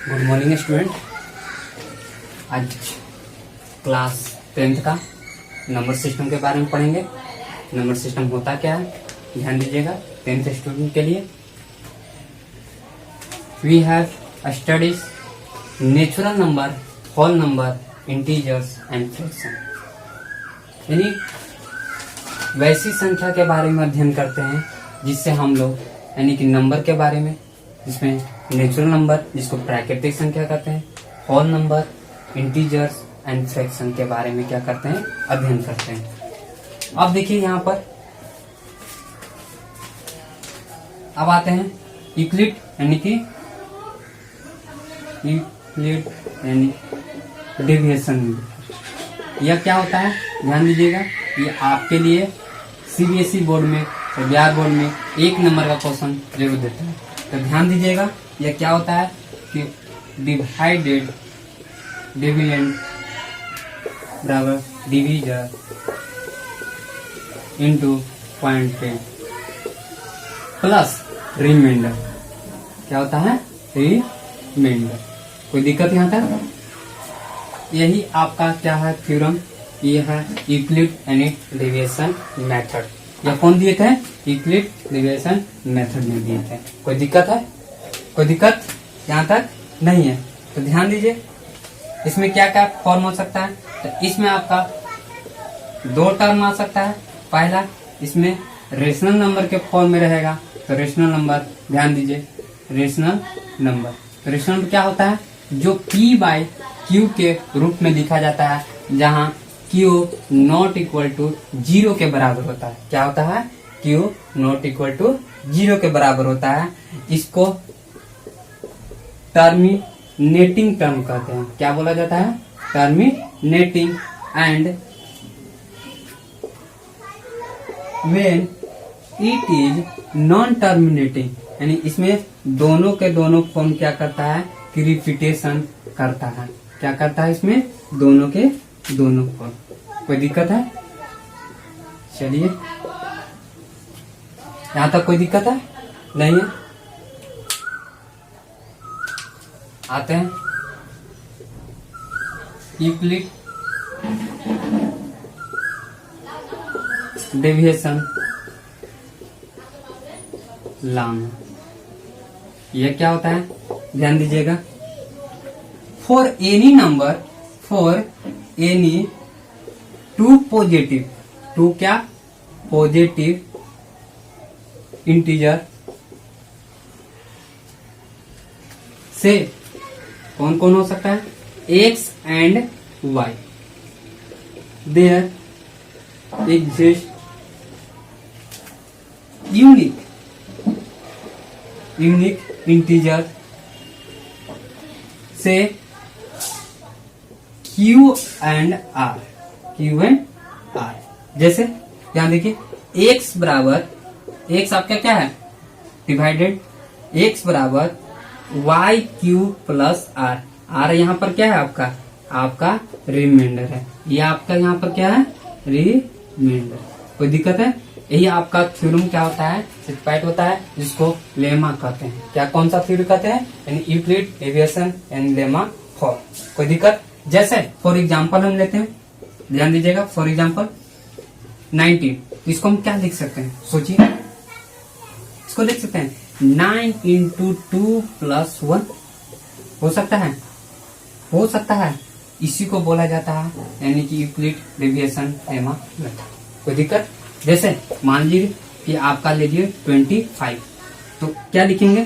Good morning student. आज class 10th का number system के बारे में पढ़ेंगे। नंबर सिस्टम होता क्या है, ध्यान दीजिएगा 10th स्टूडेंट के लिए। We have studies natural number, whole number, integers and fraction, यानी वैसी संख्या के बारे में अध्ययन करते हैं जिससे हम लोग यानी कि नंबर के बारे में, जिसमें नेचुरल नंबर जिसको प्राकृतिक संख्या कहते हैं, whole number, integers and fraction के बारे में क्या करते हैं, अध्ययन करते हैं। अब देखिए यहाँ पर अब आते हैं यूक्लिड यानी कि यूक्लिड यानी डेविएशन। यह क्या होता है, ध्यान दीजिएगा। ये आपके लिए सीबीएसई बोर्ड में और बिहार बोर्ड में 1 नंबर का क्वेश्चन जरूर देता है, तो ध्यान दीजिएगा। यह क्या होता है कि डिवाइडेड डिविडेंड बराबर डिवीजर इंटू 0.10 प्लस रिमाइंडर। क्या होता है, रिमाइंडर। कोई दिक्कत यहाँ तक? यही आपका क्या है थ्योरम, ये है यूक्लिड यानी डेविएशन मेथड। या कौन दिए थे, यूक्लिड डेविएशन मेथड में दिए थे। कोई दिक्कत है? कोई दिक्कत यहाँ तक नहीं है। तो ध्यान दीजिए, इसमें क्या क्या फॉर्म हो सकता है। तो इसमें आपका 2 टर्म आ सकता है। पहला, इसमें रेशनल नंबर के फॉर्म में रहेगा, तो रेशनल नंबर, ध्यान दीजिए रेशनल नंबर। तो रेशनल नंबर क्या होता है, जो P बाय Q के रूप में लिखा जाता है, जहाँ Q नॉट इक्वल टू 0 के बराबर होता है। क्या होता है, Q नॉट इक्वल टू 0 के बराबर होता है। इसको टर्मिनेटिंग टर्म कहते हैं। क्या बोला जाता है, terminating. And when it is non terminating, यानी इसमें दोनों के दोनों फॉर्म क्या करता है, कि रिपीटेशन करता है। क्या करता है, इसमें दोनों के दोनों फॉर्म। कोई दिक्कत है? चलिए, यहां तक कोई दिक्कत है? नहीं है। आते हैं यूक्लिड डेविएशन लॉ। यह क्या होता है, ध्यान दीजिएगा। For any number, for any two positive, two क्या, पॉजिटिव इंटीजर से कौन कौन हो सकता है, x and y, there exist unique integer से Q and R, Q and R। जैसे यहां देखिए, x बराबर, x आपका क्या है, डिवाइडेड x बराबर y Q plus r। r यहाँ पर क्या है, आपका रिमाइंडर है। ये आपका यहाँ पर क्या है, रिमाइंडर। कोई दिक्कत है? यही आपका थ्योरम क्या होता है, सिम्प्लिफाइड होता है, जिसको लेमा कहते हैं। क्या, कौन सा थ्योरम कहते हैं, यानी Euclid deviation and lemma form. कोई दिक्कत? जैसे फॉर एग्जांपल हम लेते हैं, ध्यान दीजिएगा। फॉर एग्जांपल 19, इसको हम क्या लिख सकते हैं, सोचिए। इसको लिख सकते हैं 9 इंटू 2 प्लस 1। हो सकता है, हो सकता है। इसी को बोला जाता है यानी कि यूक्लिड डेविएशन लेमा मेथड। कोई दिक्कत? जैसे मान लीजिए कि आपका ले लिए 25, तो क्या लिखेंगे,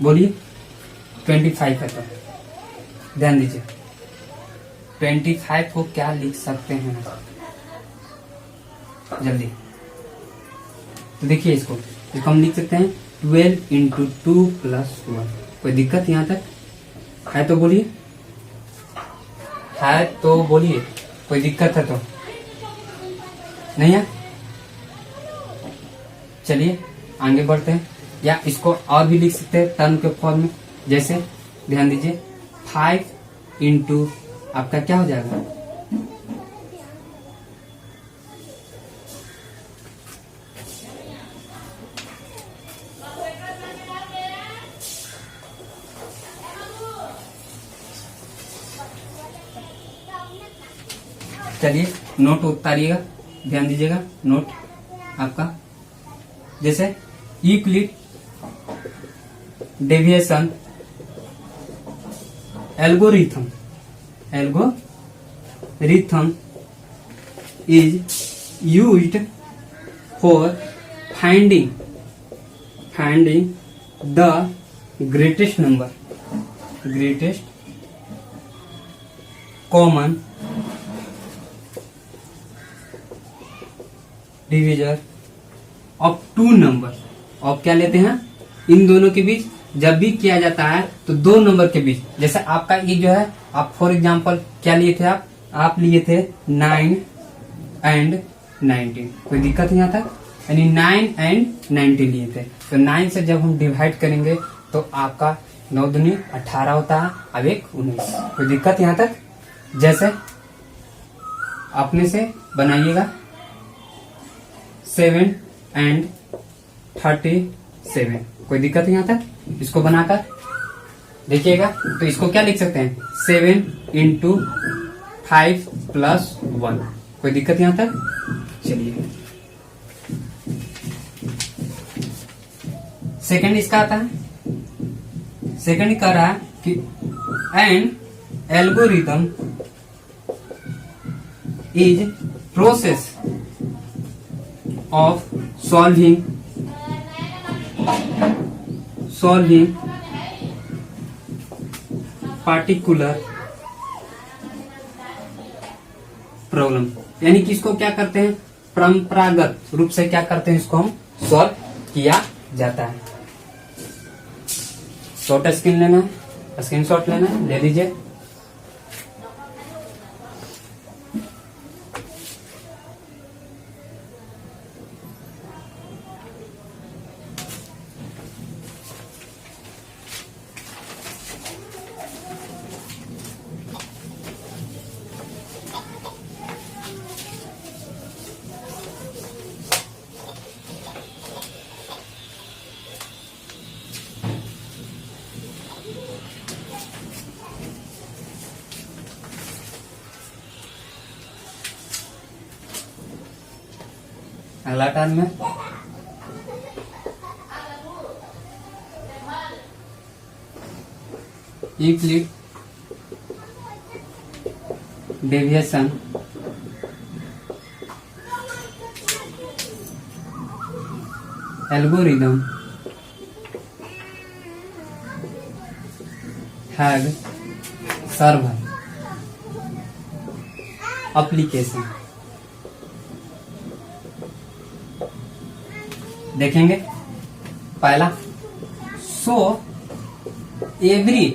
बोलिए। 25 है तो ध्यान दीजिए 25 को क्या लिख सकते हैं जल्दी। तो देखिए, इसको हम लिख सकते हैं 12 इंटू 2 प्लस 1। कोई दिक्कत यहाँ तक है तो बोलिए, है तो बोलिए। कोई दिक्कत है तो नहीं है? चलिए आगे बढ़ते हैं। या इसको और भी लिख सकते हैं टर्म के फॉर्म में। जैसे ध्यान दीजिए 5 इंटू आपका क्या हो जाएगा, चलिए नोट उतारिएगा, ध्यान दीजिएगा नोट आपका। जैसे Euclid deviation algorithm is used for finding the greatest common divisor of two numbers। अब क्या लेते हैं, इन दोनों के बीच जब भी किया जाता है तो दो नंबर के बीच, जैसे आपका ये जो है, आप फॉर एग्जांपल क्या लिए थे, आप लिए थे 9 एंड 19, कोई दिक्कत नहीं आता, यानी 9 एंड 19 लिए थे। तो 9 से जब हम डिवाइड करेंगे तो आपका 9 दूनी 18 होता है, अब 1 19, कोई दिक्कत यहाँ तक। जैसे अपने से बनाइएगा 7 एंड 37, कोई दिक्कत नहीं आता। इसको बनाकर देखिएगा तो इसको क्या लिख सकते हैं, 7 इंटू 5 प्लस 1, कोई दिक्कत यहां तक। चलिए सेकंड इसका आता है, सेकंड कह रहा है कि an algorithm is process of solving particular problem, यानी कि इसको क्या करते हैं, परंपरागत रूप से क्या करते हैं, इसको हम सॉल्व किया जाता है। शॉर्ट स्क्रीन लेना है, स्क्रीनशॉट लेना है, ले लीजिए। अगला टर्न में Euclid deviation algorithm have server application. देखेंगे पहला, सो एवरी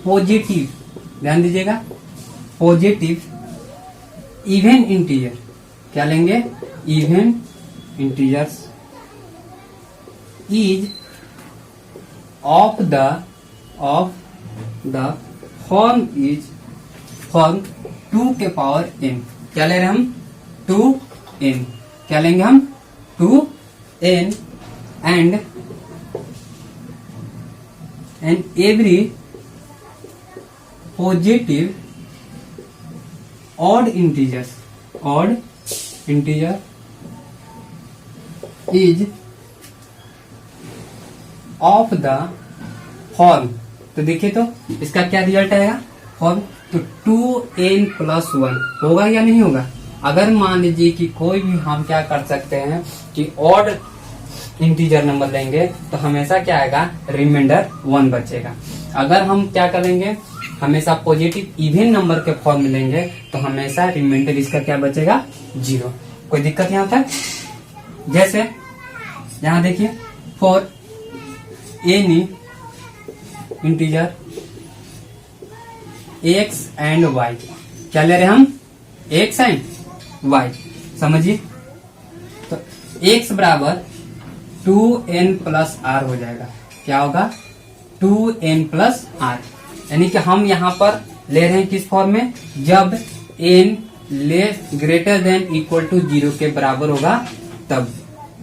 पॉजिटिव, ध्यान दीजिएगा, पॉजिटिव इवन इंटीजर, क्या लेंगे, even integers is of the form 2 के पावर n, क्या ले रहे हैं हम, 2n, क्या लेंगे हम, 2n and every positive odd integer is of the form. तो देखिए तो इसका क्या रिजल्ट आएगा, फॉर्म, तो 2n प्लस 1 होगा या नहीं होगा। अगर मान लीजिए कि कोई भी हम क्या कर सकते हैं कि ऑड इंटीजर नंबर लेंगे तो हमेशा क्या आएगा, रिमाइंडर 1 बचेगा। अगर हम क्या करेंगे, हमेशा पॉजिटिव इवन नंबर के फॉर्म में लेंगे तो हमेशा रिमाइंडर इसका क्या बचेगा, 0। कोई दिक्कत यहाँ तक। जैसे यहाँ देखिए, for any integer x and y, क्या ले रहे हैं हम, x एंड y, समझिए। तो x बराबर 2n प्लस r हो जाएगा, क्या होगा, 2n प्लस r, यानी कि हम यहाँ पर ले रहे हैं किस फॉर्म में, जब n less greater than equal to 0 के बराबर होगा तब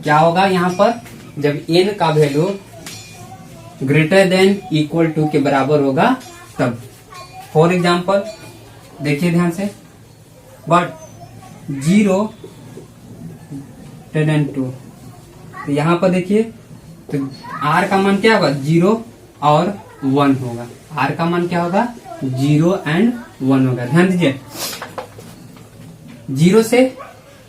क्या होगा, यहाँ पर जब n का value greater than equal to के बराबर होगा तब। फॉर एग्जाम्पल देखिए ध्यान से, बट 0 10 2, तो यहाँ पर देखिए तो r का मान क्या होगा, 0 और 1 होगा। r का मान क्या होगा, 0 एंड 1 होगा। ध्यान दीजिए, 0 से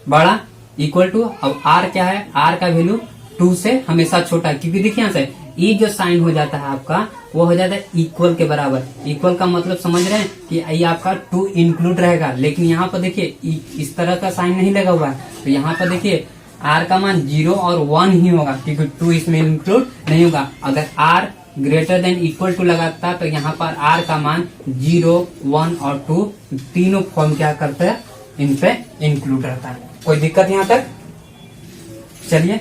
बड़ा इक्वल टू, अब r क्या है, r का वैल्यू 2 से हमेशा छोटा, क्योंकि देखिए यहाँ से ई जो साइन हो जाता है आपका, वो हो जाता है इक्वल के बराबर। इक्वल का मतलब समझ रहे हैं कि ये आपका 2 इंक्लूड रहेगा, लेकिन यहाँ पर देखिए इस तरह का साइन नहीं लगा हुआ है, तो यहाँ पर देखिए r का मान 0 और 1 ही होगा, क्योंकि 2 इसमें इंक्लूड नहीं होगा। अगर r greater than equal to लगाता तो यहाँ पर r का मान 0, 1 और 2 तीनों फॉर्म क्या करता है, इन पे इंक्लूड रहता है। कोई दिक्कत यहाँ तक? चलिए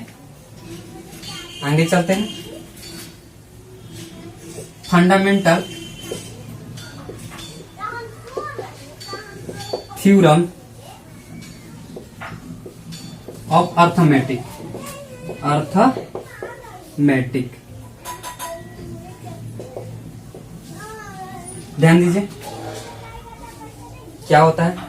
आगे चलते हैं। फंडामेंटल थ्योरम ऑफ अर्थमेटिक, ध्यान दीजिए क्या होता है।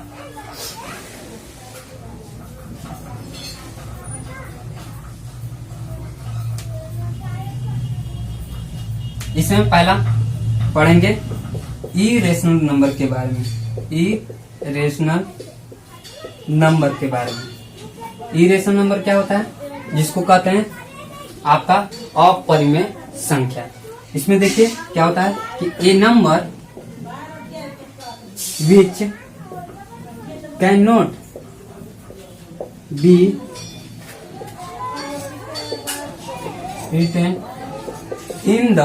इसमें पहला पढ़ेंगे इरेशनल नंबर के बारे में, इरेशनल नंबर के बारे में। इरेशनल नंबर क्या होता है, जिसको कहते हैं आपका अपरिमेय संख्या। इसमें देखिए क्या होता है कि a number which can not be written in the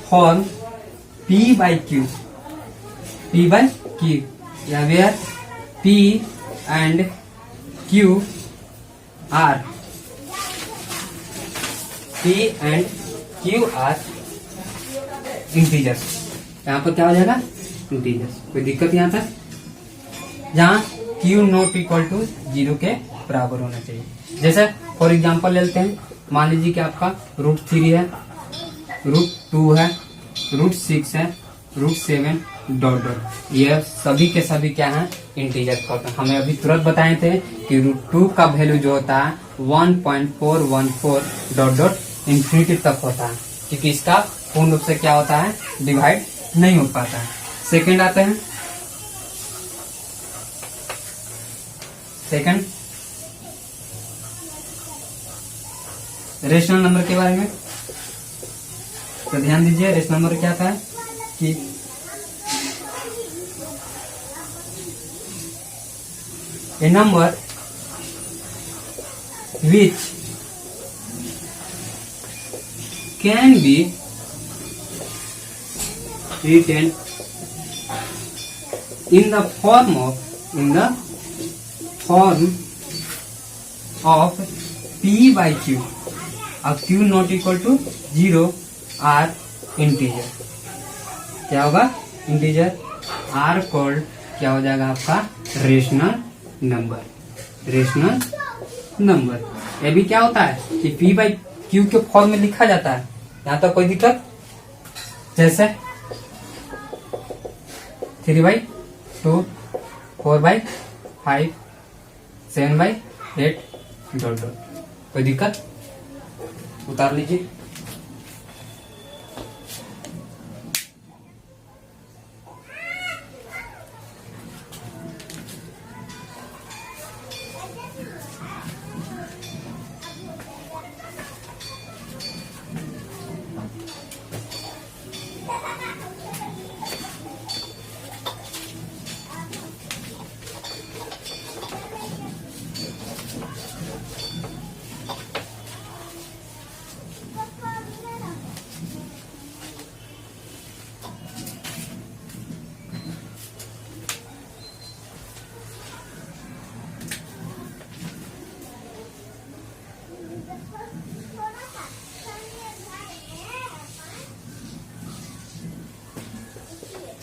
form p by q, या where p and q are integers. यहाँ पर क्या हो जाएगा, इंटीजर्स। कोई दिक्कत यहाँ तक? जहाँ q नॉट इक्वल टू 0 के बराबर होना चाहिए। जैसे फॉर एग्जांपल लेते हैं, मान लीजिए कि आपका √3 है, √2 है, √6 है, √7 डॉट डॉट, ये सभी के सभी क्या है, इंटीजर होता है। हमें अभी तुरंत बताए थे कि √2 का वैल्यू जो होता है 1.414 डॉट डॉट इंफिनिटी तक होता है, क्योंकि इसका पूर्ण रूप से क्या होता है, डिवाइड नहीं हो पाता है। सेकंड आते हैं, सेकंड रेशनल नंबर के बारे में। तो ध्यान दीजिए, रेशनल नंबर क्या था कि a number which can be written in the form of p by q, अब q not equal to 0 are integer. क्या होगा, इंटीजर। आर कॉल्ड क्या हो जाएगा आपका, रेशनल नंबर। ये भी क्या होता है कि p by q के फॉर्म में लिखा जाता है। यहाँ तक कोई दिक्कत? जैसे 3/2, 4/5, 7/8 डॉट डॉट। कोई दिक्कत? उतार लीजिए।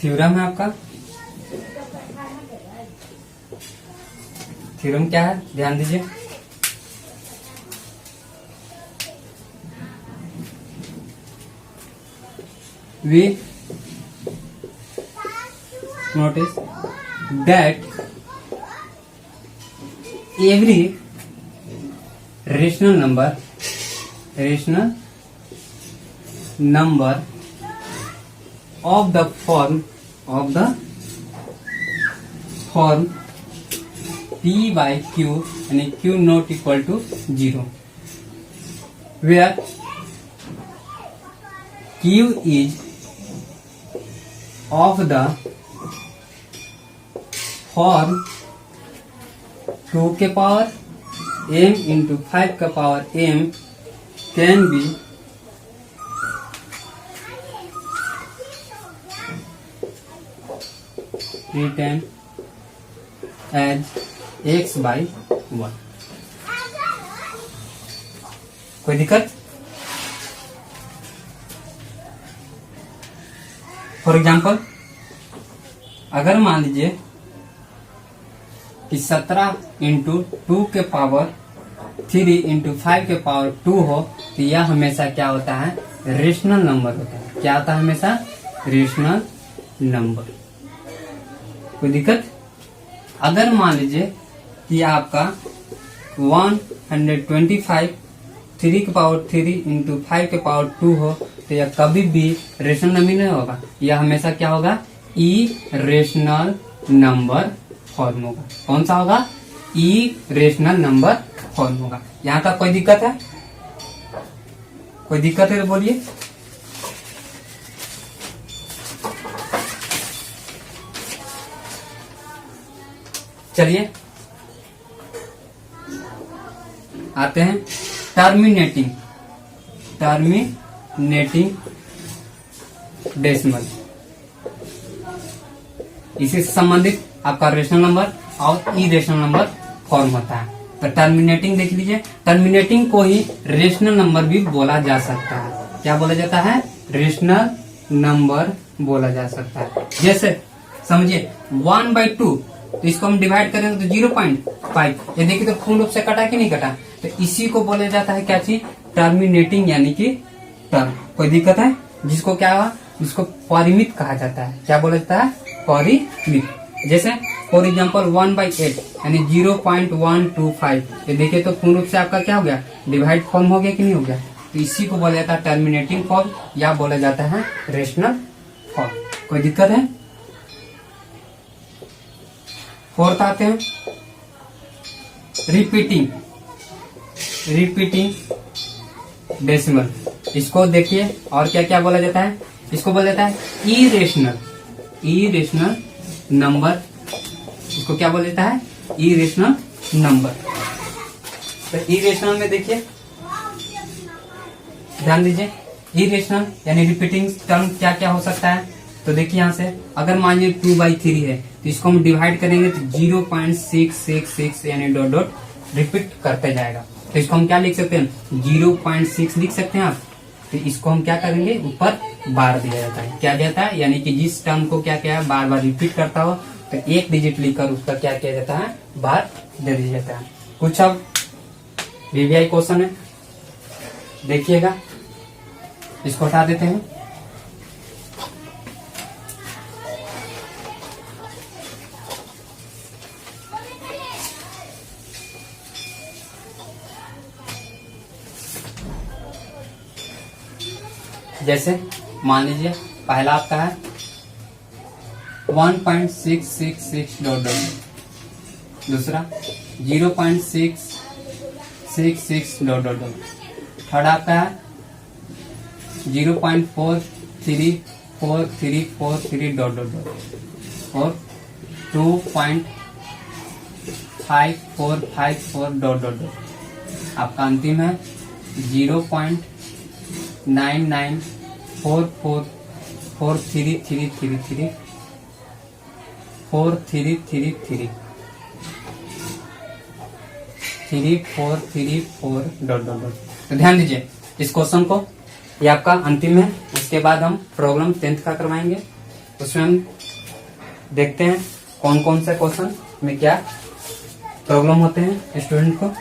थ्योरम है आपका। थ्योरम क्या है, ध्यान दीजिए। We notice that every rational number of the form P by Q and Q not equal to 0, where Q is of the form 2 के पावर m into 5 का power m can be written as x by 1। कोई दिक्कत? For example, अगर मान लीजिए कि 17 into 2 के power 3 into 5 के पावर 2 हो, तो यह हमेशा क्या होता है? रेशनल नंबर होता है। क्या होता है? हमेशा रेशनल नंबर। कोई दिक्कत? अगर मान लीजिए कि आपका 125 3 के पावर 3 इंटू 5 के पावर 2 हो, तो यह कभी भी रेशनल नंबर नहीं होगा। यह हमेशा क्या होगा? इरेशनल नंबर फॉर्म होगा। कौन सा होगा? इरेशनल नंबर फॉर्म होगा। यहाँ तक कोई दिक्कत है? कोई दिक्कत है तो बोलिए। चलिए आते हैं टर्मिनेटिंग डेसिमल। इसी से संबंधित आपका रेशनल नंबर और इरेशनल नंबर फॉर्म होता है। तो टर्मिनेटिंग देख लीजिए, टर्मिनेटिंग को ही रेशनल नंबर भी बोला जा सकता है। क्या बोला जाता है? रेशनल नंबर बोला जा सकता है। जैसे समझिए 1/2, तो इसको हम डिवाइड करेंगे तो 0.5। ये देखिए तो पूर्ण रूप से कटा कि नहीं कटा? तो इसी को बोला जाता है क्या चीज? टर्मिनेटिंग यानी कि टर्म। कोई दिक्कत है? जिसको क्या हुआ? जिसको परिमित कहा जाता है। क्या बोला जाता है? परिमित। जैसे फॉर एग्जाम्पल 1/8 यानी 0.125। ये देखिए तो पूर्ण रूप से आपका क्या हो गया? डिवाइड फॉर्म हो गया कि नहीं हो गया? तो इसी को बोला जाता है टर्मिनेटिंग फॉर्म या बोला जाता है रेशनल फॉर्म। कोई दिक्कत है? फोर्थ आते हैं रिपीटिंग डेसिमल। इसको देखिए और क्या क्या बोला जाता है? इसको बोला जाता है इरेशनल नंबर। इसको क्या बोला जाता है? Irrational number. तो इरेशनल में देखिए, ध्यान दीजिए, इरेशनल यानी रिपीटिंग टर्म क्या क्या हो सकता है? तो देखिए यहाँ से अगर मान लीजिए 2/3 है, तो इसको हम डिवाइड करेंगे तो 0.666 यानी डॉट डॉट रिपीट करते जाएगा। तो इसको हम क्या लिख सकते हैं? 0.6 लिख सकते हैं आप। तो इसको हम क्या करेंगे? ऊपर बार दिया जाता है। क्या दिया जाता है? यानी कि जिस टर्म को क्या क्या बार बार रिपीट करता हो, तो एक डिजिट लिखकर उसका क्या किया जाता है? बार दे दिया जाता है। कुछ अब वीवीआई क्वेश्चन है, देखिएगा। इसको हटा देते हैं। जैसे मान लीजिए पहला आपका है 1.666 डॉट डॉट, दूसरा 0.666 डॉट डॉट डॉट, थर्ड आपका है 0.43443 डॉट डॉट डॉट और 2.5454 डॉट डॉट डॉट। आपका अंतिम है 0.994433333434 डॉट डॉट डॉट। तो ध्यान दीजिए इस क्वेश्चन को, ये आपका अंतिम है। इसके बाद हम प्रॉब्लम 10th का करवाएंगे। उसमें हम देखते हैं कौन कौन से क्वेश्चन में क्या प्रॉब्लम होते हैं स्टूडेंट को।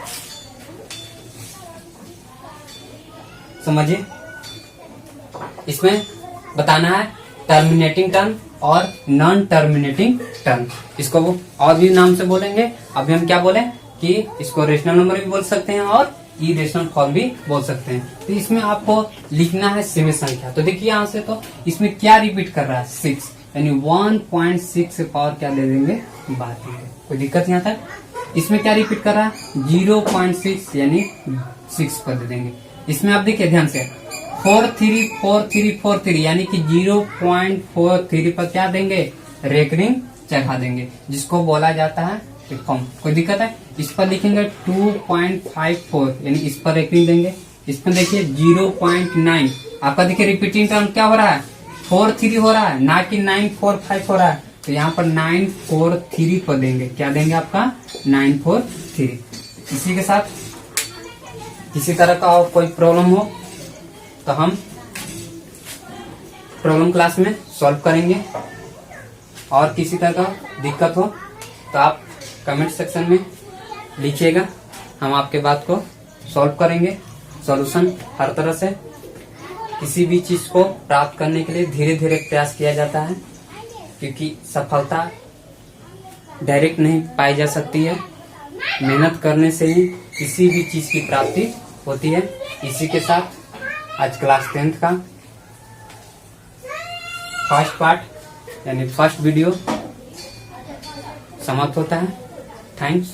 समझिए, इसमें बताना है टर्मिनेटिंग टर्म और नॉन टर्मिनेटिंग टर्म। इसको वो और भी नाम से बोलेंगे। अभी हम क्या बोले कि इसको रेशनल नंबर भी बोल सकते हैं और इरेशनल फॉर्म भी बोल सकते हैं। तो इसमें आपको लिखना है सीमित संख्या। तो देखिए यहाँ से तो इसमें क्या रिपीट कर रहा है 6, यानी 1.6 से पावर क्या दे देंगे 12। कोई दिक्कत यहाँ तक। इसमें क्या रिपीट कर रहा है 0.6 यानी 6 पर दे देंगे। इसमें आप देखिए ध्यान से 434343 यानी कि 0.43 पर क्या देंगे रेकरिंग चढ़ा देंगे, जिसको बोला जाता है फॉर्म। कोई दिक्कत है। इस पर लिखेंगे 2.54 यानी इस पर रेकरिंग देंगे। इसमें देखिए 0.9 आपका देखिए रिपीटिंग टर्म क्या हो रहा है 43 हो रहा है, ना कि 945 हो रहा है। तो यहाँ पर 943 पर देंगे, क्या देंगे आपका 943। इसी के साथ किसी तरह का और कोई प्रॉब्लम हो तो हम प्रॉब्लम क्लास में सॉल्व करेंगे। और किसी तरह का दिक्कत हो तो आप कमेंट सेक्शन में लिखिएगा, हम आपके बात को सॉल्व करेंगे। सॉल्यूशन हर तरह से किसी भी चीज को प्राप्त करने के लिए धीरे धीरे प्रयास किया जाता है, क्योंकि सफलता डायरेक्ट नहीं पाई जा सकती है। मेहनत करने से ही किसी भी चीज की प्राप्ति होती है। इसी के साथ आज क्लास 10th का फर्स्ट पार्ट यानी फर्स्ट वीडियो समाप्त होता है। थैंक्स।